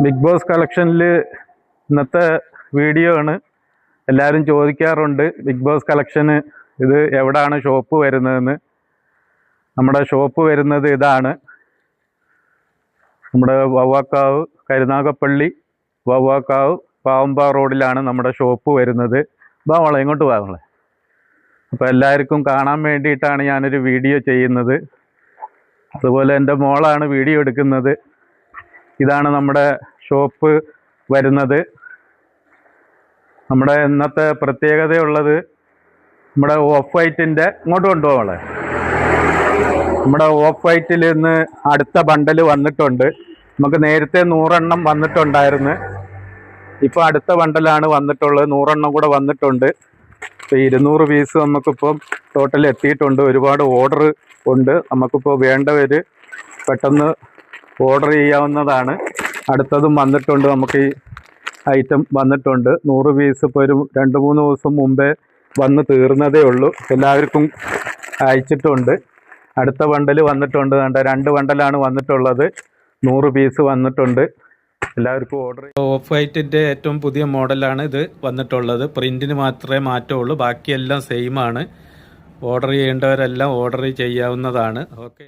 Big boss കളക്ഷനിൽ ഇന്നത്തെ video ആണ്. എല്ലാവരും ചോദിക്കാറുണ്ട് ബിഗ് ബോസ് കളക്ഷന് ഇത് എവിടാണ് ഷോപ്പ് വരുന്നതെന്ന്. നമ്മുടെ ഷോപ്പ് വരുന്നത് ഇതാണ്, നമ്മുടെ വവ്വാക്കാവ് കരുനാഗപ്പള്ളി വവ്വാക്കാവ് പാവമ്പാറ റോഡിലാണ് നമ്മുടെ ഷോപ്പ് വരുന്നത്. മോളെ ഇങ്ങോട്ട് പോകാങ്ങളെ. അപ്പോൾ എല്ലാവർക്കും കാണാൻ വേണ്ടിയിട്ടാണ് ഞാനൊരു വീഡിയോ ചെയ്യുന്നത്. അതുപോലെ എൻ്റെ മോളാണ് വീഡിയോ എടുക്കുന്നത്. ഇതാണ് നമ്മുടെ ഷോപ്പ് വരുന്നത്. നമ്മുടെ ഇന്നത്തെ പ്രത്യേകതയുള്ളത് നമ്മുടെ ഓഫ് വൈറ്റിൻ്റെ ഇങ്ങോട്ട് കൊണ്ടുപോകാളെ. നമ്മുടെ ഓഫ് വൈറ്റിൽ ഇന്ന് അടുത്ത ബണ്ടൽ വന്നിട്ടുണ്ട്. നമുക്ക് നേരത്തെ 100 എണ്ണം വന്നിട്ടുണ്ടായിരുന്നു. ഇപ്പോൾ അടുത്ത ബണ്ടലാണ് വന്നിട്ടുള്ളത്. 100 എണ്ണം കൂടെ വന്നിട്ടുണ്ട്. ഇപ്പോൾ 200 പീസ് നമുക്കിപ്പം ടോട്ടൽ എത്തിയിട്ടുണ്ട്. ഒരുപാട് ഓർഡർ ഉണ്ട്. നമുക്കിപ്പോൾ വേണ്ടവർ പെട്ടെന്ന് ഓർഡർ ചെയ്യാവുന്നതാണ്. അടുത്തതും വന്നിട്ടുണ്ട്. നമുക്ക് ഈ ഐറ്റം വന്നിട്ടുണ്ട്. 100 പീസ് ഇപ്പോൾ ഒരു 2-3 ദിവസം മുമ്പേ വന്ന് തീർന്നതേ ഉള്ളൂ. എല്ലാവർക്കും അയച്ചിട്ടുണ്ട്. അടുത്ത ബണ്ടൽ വന്നിട്ടുണ്ട്. 2 ബണ്ടലാണ് വന്നിട്ടുള്ളത്. 100 പീസ് വന്നിട്ടുണ്ട്. എല്ലാവർക്കും ഓർഡർ. ഓഫ് വൈറ്റിൻ്റെ ഏറ്റവും പുതിയ മോഡലാണ് ഇത് വന്നിട്ടുള്ളത്. പ്രിൻറ്റിന് മാത്രമേ മാറ്റമുള്ളൂ, ബാക്കിയെല്ലാം സെയിമാണ്. ഓർഡർ ചെയ്യേണ്ടവരെല്ലാം ഓർഡർ ചെയ്യാവുന്നതാണ്. ഓക്കെ.